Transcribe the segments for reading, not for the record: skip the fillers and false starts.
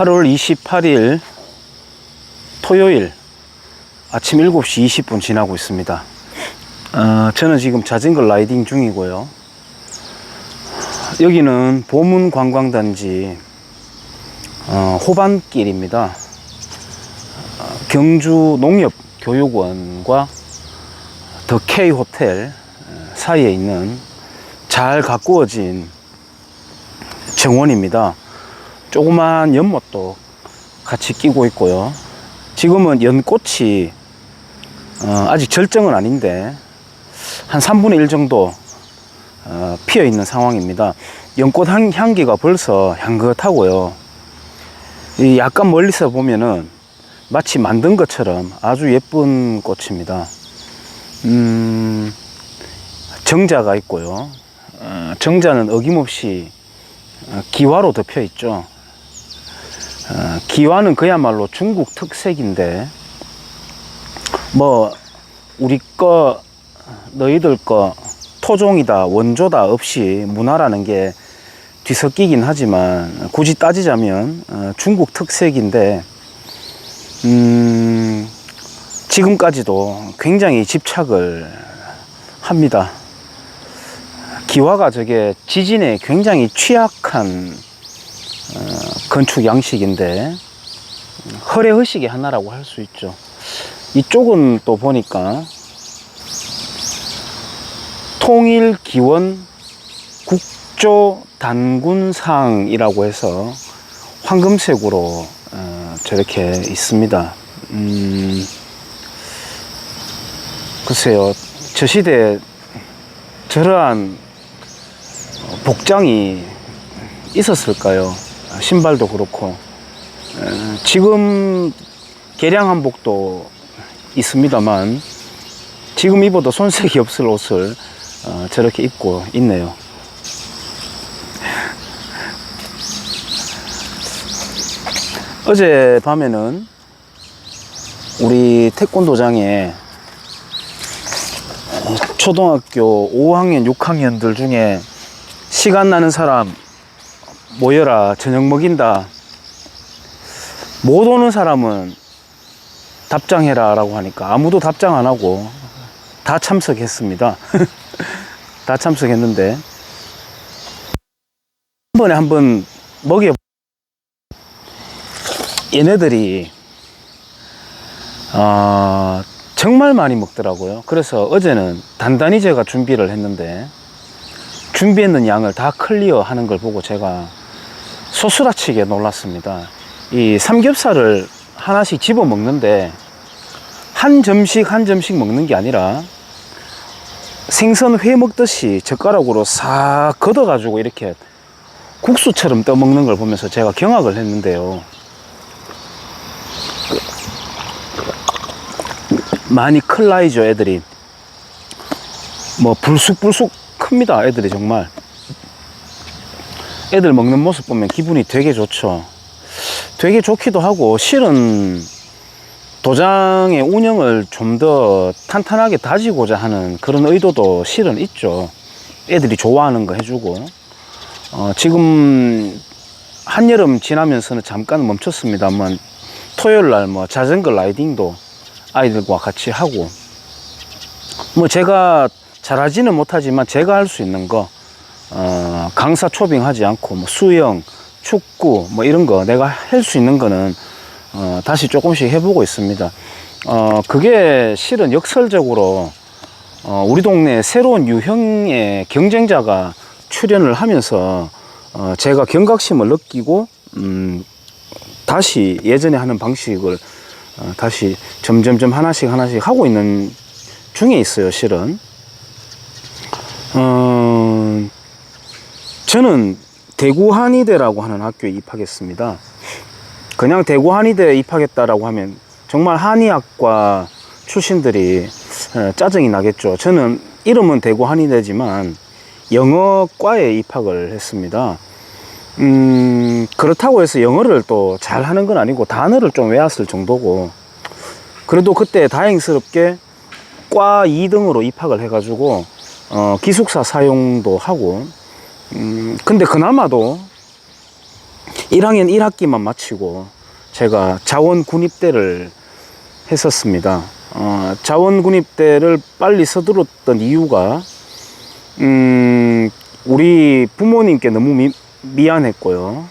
8월 28일 토요일 아침 7시 20분 지나고 있습니다. 저는 지금 자전거 라이딩 중이고요. 여기는 보문관광단지 호반길입니다. 경주 농협교육원과 더 K 호텔 사이에 있는 잘 가꾸어진 정원입니다. 조그만 연못도 같이 끼고 있고요. 지금은 연꽃이 아직 절정은 아닌데 한 3분의 1 정도 피어 있는 상황입니다. 연꽃 향기가 벌써 향긋하고요. 약간 멀리서 보면은 마치 만든 것처럼 아주 예쁜 꽃입니다. 정자가 있고요. 정자는 어김없이 기와로 덮여 있죠. 기와는 그야말로 중국 특색인데 뭐 우리 거 너희들 거 토종이다 원조다 없이 문화라는 게 뒤섞이긴 하지만 굳이 따지자면 중국 특색인데 지금까지도 굉장히 집착을 합니다. 기와가 저게 지진에 굉장히 취약한 건축 양식인데 허례허식의 하나라고 할 수 있죠. 이쪽은 또 보니까 통일기원 국조단군상이라고 해서 황금색으로 저렇게 있습니다. 글쎄요, 저 시대에 저러한 복장이 있었을까요? 신발도 그렇고 지금 개량한복도 있습니다만 지금 입어도 손색이 없을 옷을 저렇게 입고 있네요. 어젯밤에는 우리 태권도장에 초등학교 5학년, 6학년들 중에 시간 나는 사람 모여라, 저녁 먹인다, 못 오는 사람은 답장해라 라고 하니까 아무도 답장 안 하고 다 참석했습니다. 다 참석했는데 한 번에 한번 먹여 얘네들이 정말 많이 먹더라고요. 그래서 어제는 단단히 제가 준비를 했는데 준비했는 양을 다 클리어 하는 걸 보고 제가 소스라치게 놀랐습니다. 이 삼겹살을 하나씩 집어 먹는데 한 점씩 한 점씩 먹는 게 아니라 생선회 먹듯이 젓가락으로 싹 걷어 가지고 이렇게 국수처럼 떠 먹는 걸 보면서 제가 경악을 했는데요. 많이 클 나이죠, 애들이. 뭐 불쑥불쑥 큽니다, 애들이. 정말 애들 먹는 모습 보면 기분이 되게 좋죠. 되게 좋기도 하고, 실은 도장의 운영을 좀 더 탄탄하게 다지고자 하는 그런 의도도 실은 있죠. 애들이 좋아하는 거 해주고. 지금 한여름 지나면서는 잠깐 멈췄습니다만 토요일날 뭐 자전거 라이딩도 아이들과 같이 하고, 뭐 제가 잘하지는 못하지만 제가 할 수 있는 거 강사 초빙하지 않고 뭐 수영, 축구 뭐 이런 거 내가 할 수 있는 거는 다시 조금씩 해보고 있습니다. 그게 실은 역설적으로 우리 동네에 새로운 유형의 경쟁자가 출현을 하면서 제가 경각심을 느끼고 다시 예전에 하는 방식을 다시 점점점 하나씩 하고 있는 중에 있어요, 실은. 저는 대구한의대라고 하는 학교에 입학했습니다. 그냥 대구한의대에 입학했다라고 하면 정말 한의학과 출신들이 짜증이 나겠죠. 저는 이름은 대구한의대지만 영어과에 입학을 했습니다. 그렇다고 해서 영어를 또 잘하는 건 아니고 단어를 좀 외웠을 정도고, 그래도 그때 다행스럽게 과 2등으로 입학을 해가지고 기숙사 사용도 하고, 근데 그나마도 1학년 1학기만 마치고 제가 자원군입대를 했었습니다. 자원군입대를 빨리 서둘렀던 이유가 우리 부모님께 너무 미안했고요.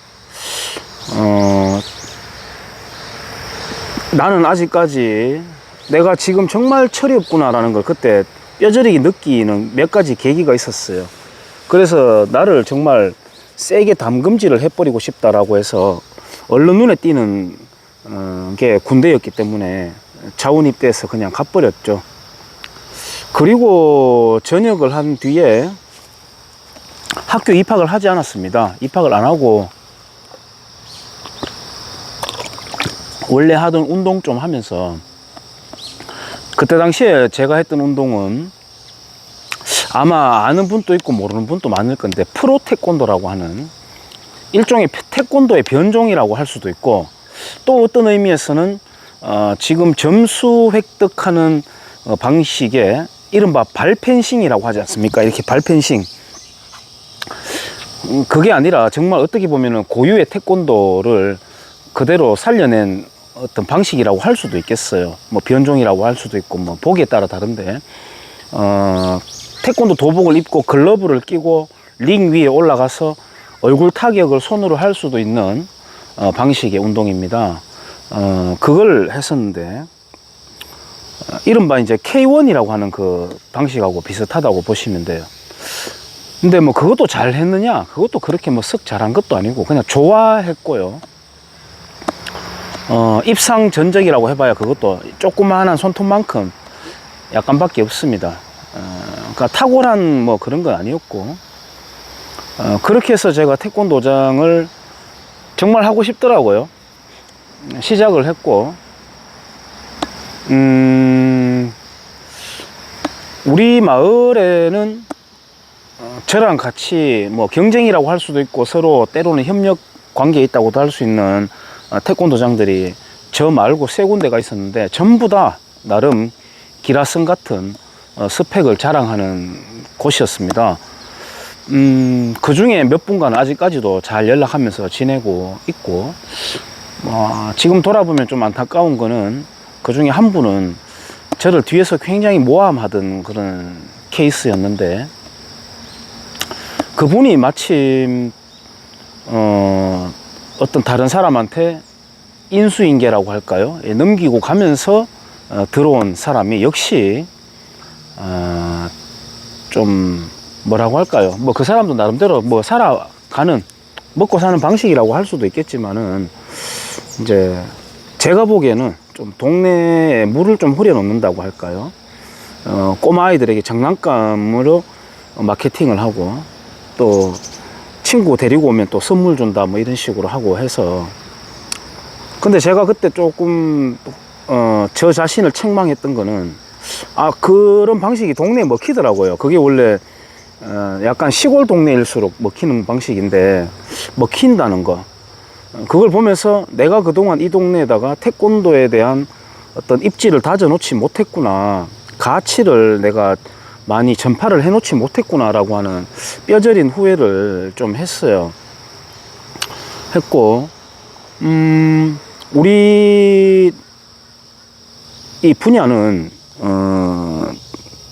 나는 아직까지 내가 지금 정말 철이 없구나라는 걸 그때 뼈저리게 느끼는 몇 가지 계기가 있었어요. 그래서 나를 정말 세게 담금질을 해버리고 싶다라고 해서 얼른 눈에 띄는 게 군대였기 때문에 자원 입대해서 그냥 가버렸죠. 그리고 전역을 한 뒤에 학교 입학을 하지 않았습니다. 입학을 안 하고 원래 하던 운동 좀 하면서, 그때 당시에 제가 했던 운동은 아마 아는 분도 있고 모르는 분도 많을 건데, 프로 태권도라고 하는 일종의 태권도의 변종이라고 할 수도 있고, 또 어떤 의미에서는 지금 점수 획득하는 방식의 이른바 발펜싱이라고 하지 않습니까? 이렇게 발펜싱. 그게 아니라 정말 어떻게 보면은 고유의 태권도를 그대로 살려낸 어떤 방식이라고 할 수도 있겠어요. 뭐 변종이라고 할 수도 있고, 뭐 보기에 따라 다른데, 태권도 도복을 입고 글러브를 끼고 링 위에 올라가서 얼굴 타격을 손으로 할 수도 있는 방식의 운동입니다. 그걸 했었는데, 이른바 이제 K1이라고 하는 그 방식하고 비슷하다고 보시면 돼요. 근데 뭐 그것도 잘 했느냐? 그것도 그렇게 뭐 썩 잘한 것도 아니고 그냥 좋아했고요. 입상 전적이라고 해봐야 그것도 조그마한 손톱만큼 약간밖에 없습니다. 그러니까 탁월한 뭐 그런 건 아니었고, 그렇게 해서 제가 태권도장을 정말 하고 싶더라고요. 시작을 했고, 우리 마을에는 저랑 같이 뭐 경쟁이라고 할 수도 있고 서로 때로는 협력 관계에 있다고도 할 수 있는 태권도장들이 저 말고 세 군데가 있었는데, 전부 다 나름 기라성 같은 스펙을 자랑하는 곳이었습니다. 그 중에 몇 분과는 아직까지도 잘 연락하면서 지내고 있고, 지금 돌아보면 좀 안타까운 거는 그 중에 한 분은 저를 뒤에서 굉장히 모함하던 그런 케이스였는데, 그분이 마침 어떤 다른 사람한테 인수인계라고 할까요? 넘기고 가면서 들어온 사람이 역시 좀 뭐라고 할까요? 뭐 그 사람도 나름대로 뭐 살아가는, 먹고 사는 방식이라고 할 수도 있겠지만은, 이제 제가 보기에는 좀 동네에 물을 좀 흐려 놓는다고 할까요? 꼬마 아이들에게 장난감으로 마케팅을 하고, 또 친구 데리고 오면 또 선물 준다 뭐 이런 식으로 하고 해서, 근데 제가 그때 조금 저 자신을 책망했던 거는, 그런 방식이 동네에 먹히더라고요. 그게 원래 약간 시골 동네일수록 먹히는 방식인데, 먹힌다는 거, 그걸 보면서 내가 그동안 이 동네에다가 태권도에 대한 어떤 입지를 다져놓지 못했구나, 가치를 내가 많이 전파를 해놓지 못했구나라고 하는 뼈저린 후회를 좀 했어요. 했고, 우리 이 분야는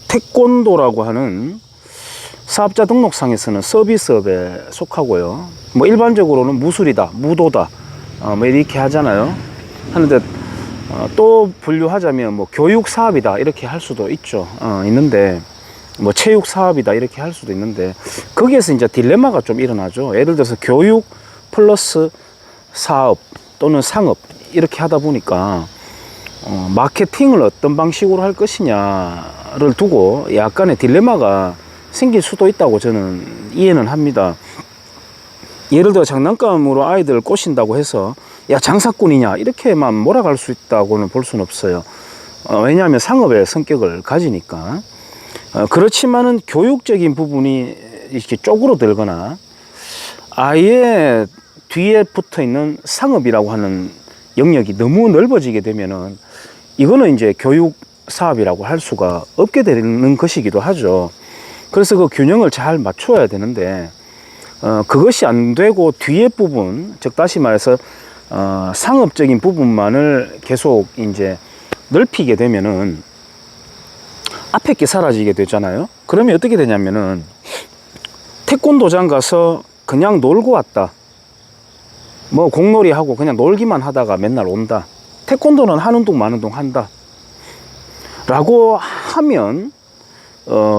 태권도라고 하는 사업자 등록상에서는 서비스업에 속하고요. 뭐 일반적으로는 무술이다, 무도다, 뭐 이렇게 하잖아요. 하는데 또 분류하자면 뭐 교육 사업이다 이렇게 할 수도 있죠. 있는데 뭐 체육 사업이다 이렇게 할 수도 있는데, 거기에서 이제 딜레마가 좀 일어나죠. 예를 들어서 교육 플러스 사업 또는 상업 이렇게 하다 보니까 마케팅을 어떤 방식으로 할 것이냐를 두고 약간의 딜레마가 생길 수도 있다고 저는 이해는 합니다. 예를 들어 장난감으로 아이들을 꼬신다고 해서 야 장사꾼이냐 이렇게만 몰아갈 수 있다고는 볼 수는 없어요. 왜냐하면 상업의 성격을 가지니까. 그렇지만은 교육적인 부분이 이렇게 쪼그러들거나 아예 뒤에 붙어 있는 상업이라고 하는 영역이 너무 넓어지게 되면은 이거는 이제 교육 사업이라고 할 수가 없게 되는 것이기도 하죠. 그래서 그 균형을 잘 맞춰야 되는데, 그것이 안 되고 뒤에 부분, 즉 다시 말해서 상업적인 부분만을 계속 이제 넓히게 되면은 앞에 게 사라지게 되잖아요. 그러면 어떻게 되냐면은 태권도장 가서 그냥 놀고 왔다. 뭐 공놀이 하고 그냥 놀기만 하다가 맨날 온다. 태권도는 하는 동 마는 동 한다. 라고 하면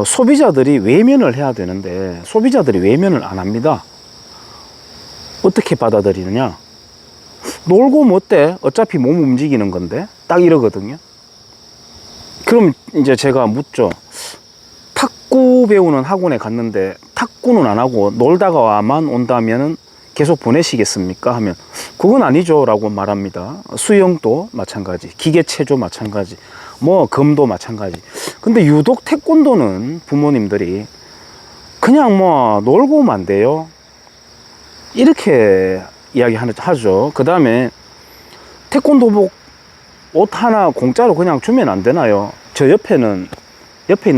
소비자들이 외면을 해야 되는데 소비자들이 외면을 안 합니다. 어떻게 받아들이느냐? 놀고 뭐 어때? 어차피 몸 움직이는 건데 딱 이러거든요. 그럼 이제 제가 묻죠. 탁구 배우는 학원에 갔는데 탁구는 안 하고 놀다가만 온다면은 계속 보내시겠습니까? 하면 그건 아니죠 라고 말합니다. 수영도 마찬가지, 기계체조 마찬가지, 뭐 금도 마찬가지. 근데 유독 태권도는 부모님들이 그냥 뭐 놀고 오면 안 돼요 이렇게 이야기하죠. 그 다음에 태권도복 옷 하나 공짜로 그냥 주면 안 되나요? 저 옆에 있는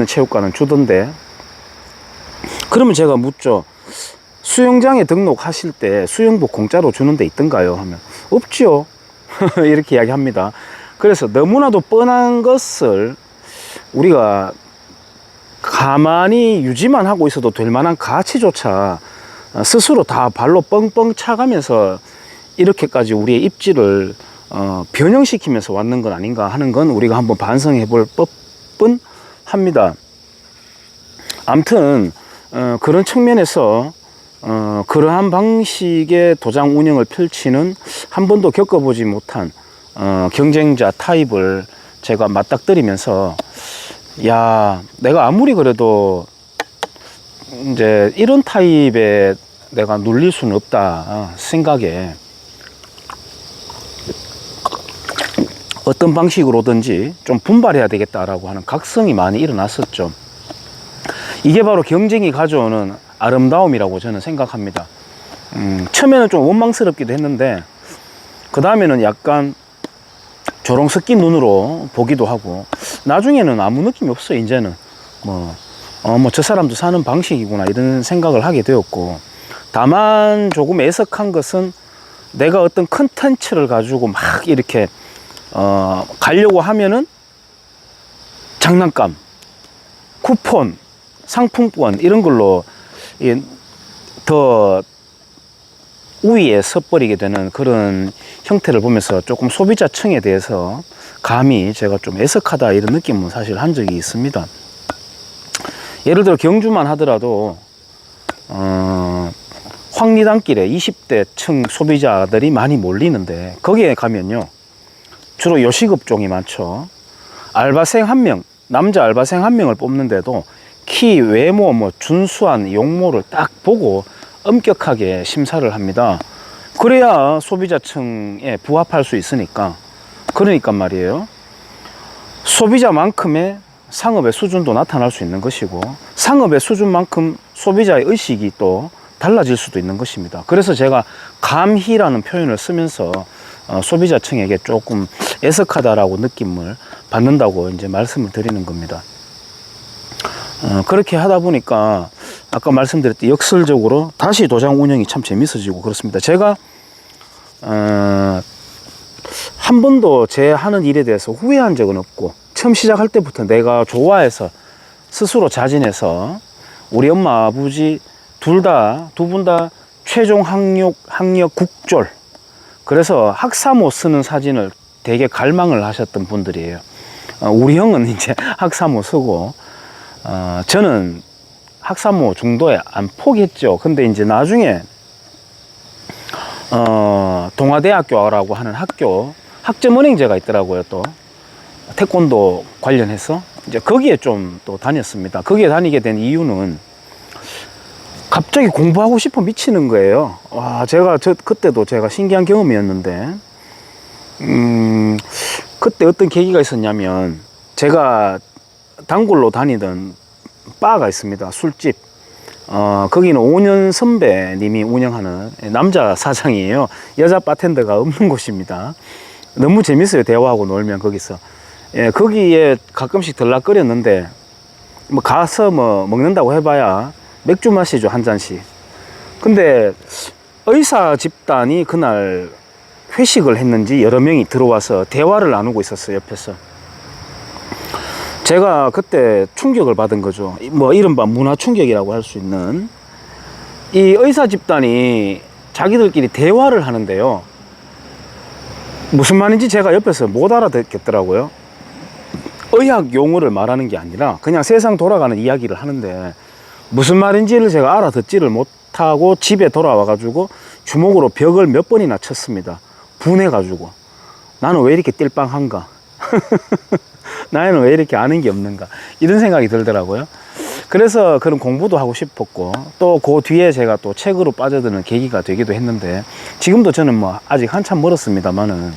체육관은 주던데. 그러면 제가 묻죠. 수영장에 등록하실 때 수영복 공짜로 주는 데 있던가요? 하면 없지요. 이렇게 이야기합니다. 그래서 너무나도 뻔한 것을 우리가 가만히 유지만 하고 있어도 될 만한 가치조차 스스로 다 발로 뻥뻥 차가면서 이렇게까지 우리의 입지를 변형시키면서 왔는 건 아닌가 하는 건 우리가 한번 반성해 볼 법은 합니다. 아무튼 그런 측면에서 그러한 방식의 도장 운영을 펼치는 한 번도 겪어보지 못한 경쟁자 타입을 제가 맞닥뜨리면서 야, 내가 아무리 그래도 이제 이런 타입에 내가 눌릴 수는 없다 생각에 어떤 방식으로든지 좀 분발해야 되겠다라고 하는 각성이 많이 일어났었죠. 이게 바로 경쟁이 가져오는 아름다움이라고 저는 생각합니다. 처음에는 좀 원망스럽기도 했는데 그 다음에는 약간 조롱 섞인 눈으로 보기도 하고 나중에는 아무 느낌이 없어요. 이제는 뭐 저 사람도 사는 방식이구나 이런 생각을 하게 되었고, 다만 조금 애석한 것은 내가 어떤 컨텐츠를 가지고 막 이렇게 가려고 하면은 장난감, 쿠폰, 상품권 이런 걸로 더 우위에 서버리게 되는 그런 형태를 보면서 조금 소비자층에 대해서 감히 제가 좀 애석하다 이런 느낌은 사실 한 적이 있습니다. 예를 들어 경주만 하더라도 황리단길에 20대 층 소비자들이 많이 몰리는데 거기에 가면요 주로 요식업종이 많죠. 알바생 한 명, 남자 알바생 한 명을 뽑는데도 키, 외모, 뭐 준수한 용모를 딱 보고 엄격하게 심사를 합니다. 그래야 소비자층에 부합할 수 있으니까. 그러니까 말이에요. 소비자만큼의 상업의 수준도 나타날 수 있는 것이고 상업의 수준만큼 소비자의 의식이 또 달라질 수도 있는 것입니다. 그래서 제가 감희라는 표현을 쓰면서 소비자층에게 조금 애석하다라고 느낌을 받는다고 이제 말씀을 드리는 겁니다. 그렇게 하다 보니까 아까 말씀드렸듯이 역설적으로 다시 도장 운영이 참 재밌어지고 그렇습니다. 제가 한 번도 제 하는 일에 대해서 후회한 적은 없고 처음 시작할 때부터 내가 좋아해서 스스로 자진해서 우리 엄마 아버지 두 분 다 최종 학력 국졸, 그래서 학사모 쓰는 사진을 되게 갈망을 하셨던 분들이에요. 우리 형은 이제 학사모 쓰고 저는 학사모 중도에 안 포기했죠. 근데 이제 나중에 동아대학교라고 하는 학교 학점은행제가 있더라고요. 또 태권도 관련해서 이제 거기에 좀 또 다녔습니다. 거기에 다니게 된 이유는 갑자기 공부하고 싶어 미치는 거예요. 와, 그때도 제가 신기한 경험이었는데 그때 어떤 계기가 있었냐면 제가 단골로 다니던 바가 있습니다. 술집. 거기는 5년 선배님이 운영하는 남자 사장이에요. 여자 바텐더가 없는 곳입니다. 너무 재밌어요. 대화하고 놀면 거기서. 예, 거기에 가끔씩 들락거렸는데 뭐 가서 뭐 먹는다고 해봐야 맥주 마시죠, 한 잔씩. 근데 의사 집단이 그날 회식을 했는지 여러 명이 들어와서 대화를 나누고 있었어요, 옆에서. 제가 그때 충격을 받은 거죠. 뭐 이른바 문화 충격이라고 할 수 있는, 이 의사 집단이 자기들끼리 대화를 하는데요, 무슨 말인지 제가 옆에서 못 알아듣겠더라고요. 의학 용어를 말하는 게 아니라 그냥 세상 돌아가는 이야기를 하는데 무슨 말인지를 제가 알아듣지를 못하고 집에 돌아와 가지고 주먹으로 벽을 몇 번이나 쳤습니다. 분해 가지고 나는 왜 이렇게 띨빵한가 나는 왜 이렇게 아는 게 없는가, 이런 생각이 들더라고요. 그래서 그런 공부도 하고 싶었고, 또 그 뒤에 제가 또 책으로 빠져드는 계기가 되기도 했는데, 지금도 저는 뭐 아직 한참 멀었습니다만은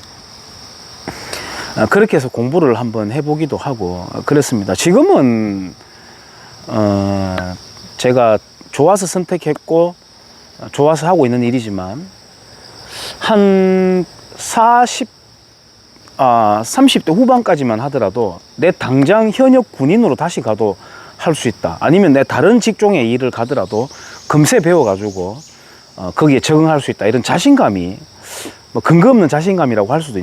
그렇게 해서 공부를 한번 해보기도 하고 그랬습니다. 지금은 제가 좋아서 선택했고 좋아서 하고 있는 일이지만, 한 30대 후반까지만 하더라도 내 당장 현역 군인으로 다시 가도 할 수 있다, 아니면 내 다른 직종의 일을 가더라도 금세 배워가지고 거기에 적응할 수 있다, 이런 자신감이, 뭐 근거 없는 자신감이라고 할 수도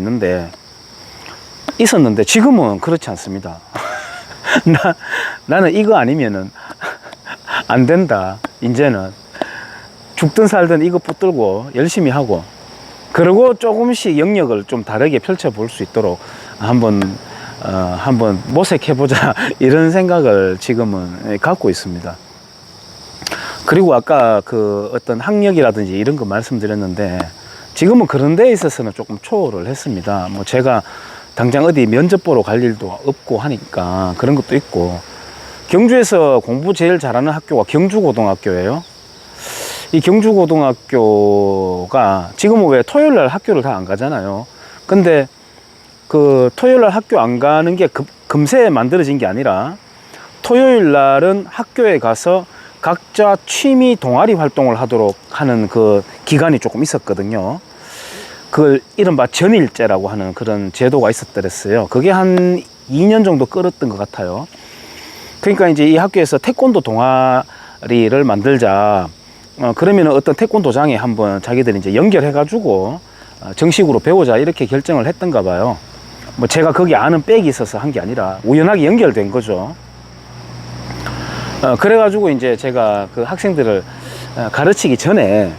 있었는데 지금은 그렇지 않습니다. 나는 이거 아니면은 안 된다. 이제는 죽든 살든 이거 붙들고 열심히 하고, 그리고 조금씩 영역을 좀 다르게 펼쳐볼 수 있도록 한번 모색해보자, 이런 생각을 지금은 갖고 있습니다. 그리고 아까 그 어떤 학력이라든지 이런 거 말씀드렸는데, 지금은 그런 데에 있어서는 조금 초월을 했습니다. 뭐 제가 당장 어디 면접 보러 갈 일도 없고 하니까 그런 것도 있고, 경주에서 공부 제일 잘하는 학교가 경주고등학교예요. 이 경주고등학교가 지금은 왜 토요일날 학교를 다 안 가잖아요. 근데 그 토요일날 학교 안 가는 게 금세 만들어진 게 아니라, 토요일날은 학교에 가서 각자 취미 동아리 활동을 하도록 하는 그 기간이 조금 있었거든요. 그걸 이른바 전일제라고 하는 그런 제도가 있었더랬어요. 그게 한 2년 정도 끌었던 것 같아요. 그러니까 이제 이 학교에서 태권도 동아리를 만들자. 그러면 어떤 태권도장에 한번 자기들이 이제 연결해가지고 정식으로 배우자, 이렇게 결정을 했던가 봐요. 뭐 제가 거기 아는 백이 있어서 한 게 아니라 우연하게 연결된 거죠. 그래가지고 이제 제가 그 학생들을 가르치기 전에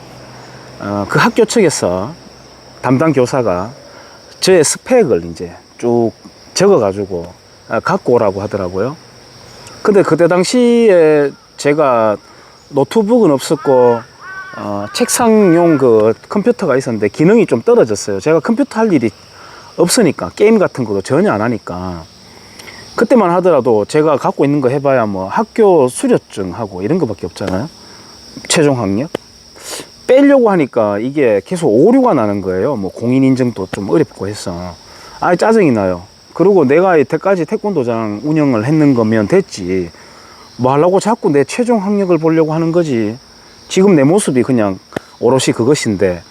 그 학교 측에서 담당 교사가 저의 스펙을 이제 쭉 적어가지고 갖고 오라고 하더라고요. 근데 그때 당시에 제가 노트북은 없었고 책상용 그 컴퓨터가 있었는데 기능이 좀 떨어졌어요. 제가 컴퓨터 할 일이 없으니까, 게임 같은 것도 전혀 안 하니까, 그때만 하더라도 제가 갖고 있는 거 해봐야 뭐 학교 수료증하고 이런 거밖에 없잖아요. 최종 학력 빼려고 하니까 이게 계속 오류가 나는 거예요. 뭐 공인 인증도 좀 어렵고 해서 짜증이 나요. 그리고 내가 이때까지 태권도장 운영을 했는 거면 됐지, 뭐 하려고 자꾸 내 최종 학력을 보려고 하는 거지. 지금 내 모습이 그냥 오롯이 그것인데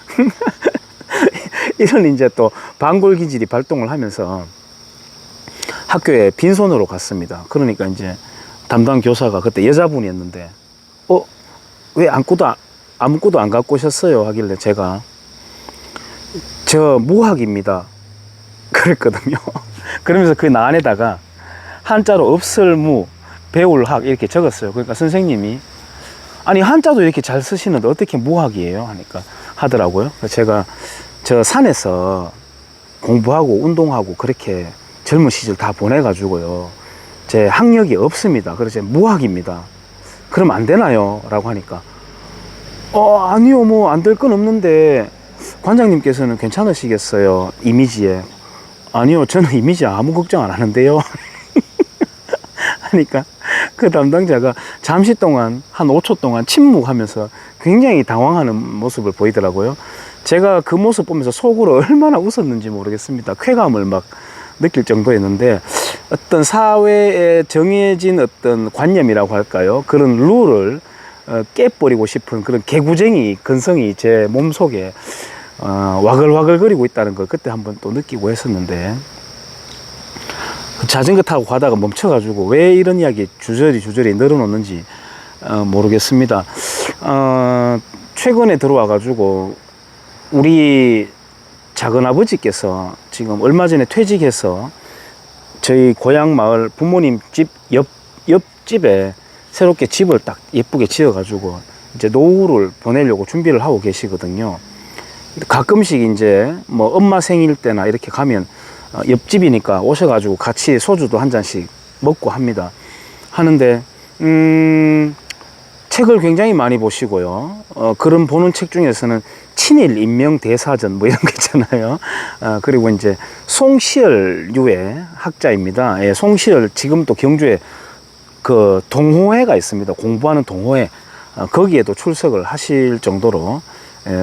이런 이제 또 반골기질이 발동을 하면서 학교에 빈손으로 갔습니다. 그러니까 이제 담당 교사가 그때 여자분이었는데, 왜 아무것도 안 갖고 오셨어요? 하길래 제가 저 무학입니다 그랬거든요. 그러면서 그 나 안에다가 한자로 없을 무, 배울 학 이렇게 적었어요. 그러니까 선생님이, 아니 한자도 이렇게 잘 쓰시는데 어떻게 무학이에요? 하니까 하더라고요. 그래서 제가 저 산에서 공부하고 운동하고 그렇게 젊은 시절 다 보내가지고요, 제 학력이 없습니다. 그래서 무학입니다. 그럼 안 되나요? 라고 하니까, 아니요, 뭐 안 될 건 없는데 관장님께서는 괜찮으시겠어요? 이미지에. 아니요, 저는 이미지 아무 걱정 안 하는데요. 하니까 그 담당자가 잠시 동안 한 5초 동안 침묵하면서 굉장히 당황하는 모습을 보이더라고요. 제가 그 모습 보면서 속으로 얼마나 웃었는지 모르겠습니다. 쾌감을 막 느낄 정도였는데, 어떤 사회에 정해진 어떤 관념이라고 할까요? 그런 룰을 깨버리고 싶은 그런 개구쟁이 근성이 제 몸속에 와글와글거리고 있다는 걸 그때 한번 또 느끼고 했었는데, 자전거 타고 가다가 멈춰가지고 왜 이런 이야기 주저리 늘어놓는지 모르겠습니다. 최근에 들어와 가지고 우리 작은아버지께서 지금 얼마 전에 퇴직해서 저희 고향 마을 부모님 집 옆집에 새롭게 집을 딱 예쁘게 지어 가지고 이제 노후를 보내려고 준비를 하고 계시거든요. 가끔씩 이제 뭐 엄마 생일 때나 이렇게 가면 옆집이니까 오셔가지고 같이 소주도 한 잔씩 먹고 합니다. 하는데 책을 굉장히 많이 보시고요. 그런 보는 책 중에서는 친일 인명 대사전 뭐 이런 거 있잖아요. 그리고 이제 송시열류의 학자입니다. 예, 송시열 지금 또 경주에 그 동호회가 있습니다. 공부하는 동호회. 거기에도 출석을 하실 정도로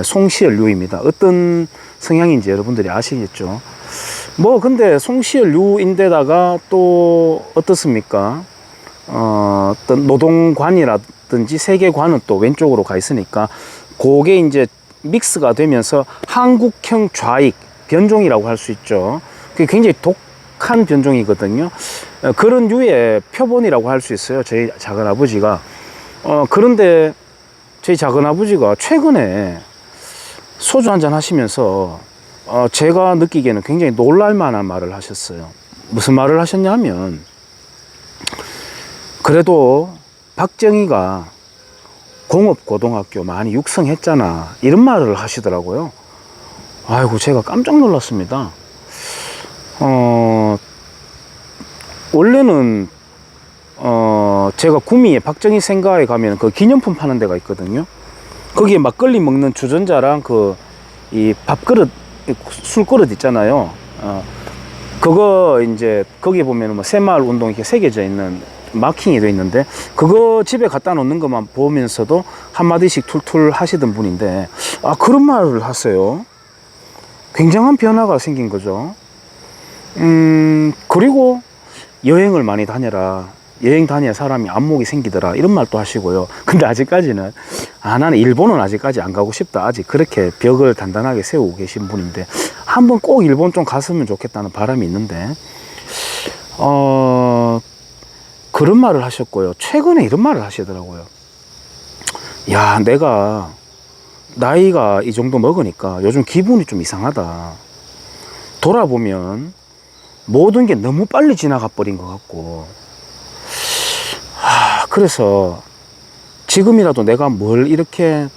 송시열류입니다. 어떤 성향인지 여러분들이 아시겠죠. 뭐 근데 송시열류인데다가 또 어떻습니까? 어떤 노동관이라든지 세계관은 또 왼쪽으로 가 있으니까 그게 이제 믹스가 되면서 한국형 좌익 변종이라고 할 수 있죠. 그게 굉장히 독한 변종이거든요. 그런 류의 표본이라고 할 수 있어요. 저희 작은아버지가. 그런데 저희 작은아버지가 최근에 소주 한잔 하시면서 제가 느끼기에는 굉장히 놀랄만한 말을 하셨어요. 무슨 말을 하셨냐면, 그래도 박정희가 공업고등학교 많이 육성했잖아, 이런 말을 하시더라고요. 아이고, 제가 깜짝 놀랐습니다. 원래는 제가 구미에 박정희 생가에 가면 그 기념품 파는 데가 있거든요. 거기에 막걸리 먹는 주전자랑 이 밥그릇, 술그릇 있잖아요. 그거 이제 거기 보면 뭐 새마을 운동 이렇게 새겨져 있는 마킹이 돼 있는데, 그거 집에 갖다 놓는 것만 보면서도 한마디씩 툴툴 하시던 분인데, 그런 말을 하세요. 굉장한 변화가 생긴 거죠. 그리고 여행을 많이 다녀라. 여행 다녀야 사람이 안목이 생기더라, 이런 말도 하시고요. 근데 아직까지는 나는 일본은 아직까지 안 가고 싶다, 아직 그렇게 벽을 단단하게 세우고 계신 분인데, 한번 꼭 일본 좀 갔으면 좋겠다는 바람이 있는데, 그런 말을 하셨고요. 최근에 이런 말을 하시더라고요. 야, 내가 나이가 이 정도 먹으니까 요즘 기분이 좀 이상하다. 돌아보면 모든 게 너무 빨리 지나가 버린 것 같고, 그래서 지금이라도 내가 뭘 이렇게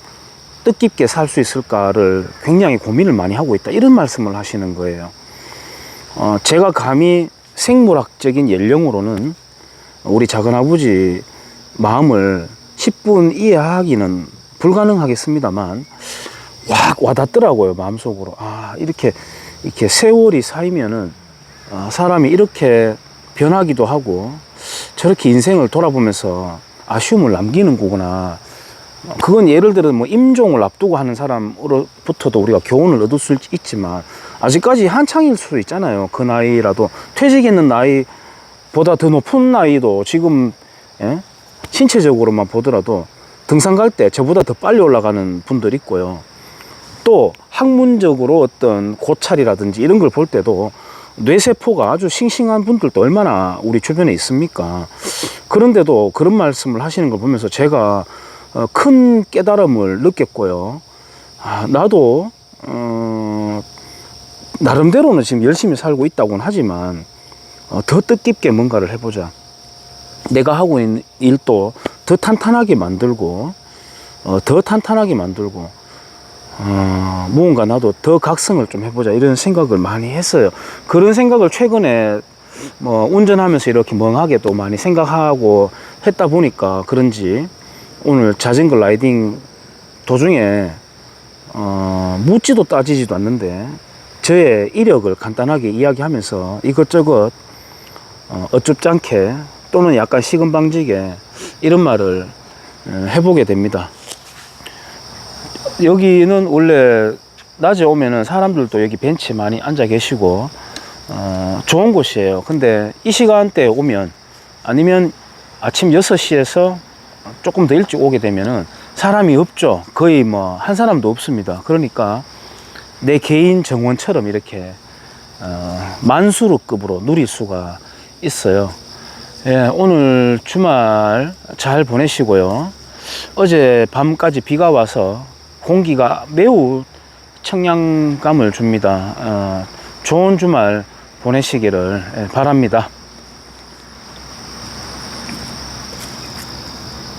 뜻깊게 살 수 있을까를 굉장히 고민을 많이 하고 있다, 이런 말씀을 하시는 거예요. 제가 감히 생물학적인 연령으로는 우리 작은아버지 마음을 10분 이해하기는 불가능하겠습니다만, 확 와닿더라고요, 마음속으로. 이렇게 세월이 쌓이면은 사람이 이렇게 변하기도 하고, 저렇게 인생을 돌아보면서 아쉬움을 남기는 거구나. 그건 예를 들어 뭐 임종을 앞두고 하는 사람으로부터도 우리가 교훈을 얻을 수 있지만, 아직까지 한창일 수도 있잖아요. 그 나이라도 퇴직했는 나이보다 더 높은 나이도 지금, 신체적으로만 보더라도 등산 갈 때 저보다 더 빨리 올라가는 분들 있고요. 또 학문적으로 어떤 고찰이라든지 이런 걸 볼 때도 뇌세포가 아주 싱싱한 분들도 얼마나 우리 주변에 있습니까? 그런데도 그런 말씀을 하시는 걸 보면서 제가 큰 깨달음을 느꼈고요. 나도 나름대로는 지금 열심히 살고 있다고는 하지만 더 뜻깊게 뭔가를 해보자. 내가 하고 있는 일도 더 탄탄하게 만들고, 무언가 나도 더 각성을 좀 해보자, 이런 생각을 많이 했어요. 그런 생각을 최근에 뭐 운전하면서 이렇게 멍하게 또 많이 생각하고 했다 보니까 그런지, 오늘 자전거 라이딩 도중에 묻지도 따지지도 않는데 저의 이력을 간단하게 이야기하면서 이것저것 어줍지 않게 또는 약간 시금방지게 이런 말을 해보게 됩니다. 여기는 원래 낮에 오면은 사람들도 여기 벤치에 많이 앉아 계시고 좋은 곳이에요. 근데 이 시간대에 오면, 아니면 아침 6시에서 조금 더 일찍 오게 되면은 사람이 없죠. 거의 뭐 한 사람도 없습니다. 그러니까 내 개인 정원처럼 이렇게 만수르급으로 누릴 수가 있어요. 예, 오늘 주말 잘 보내시고요. 어제 밤까지 비가 와서 공기가 매우 청량감을 줍니다. 좋은 주말 보내시기를 바랍니다.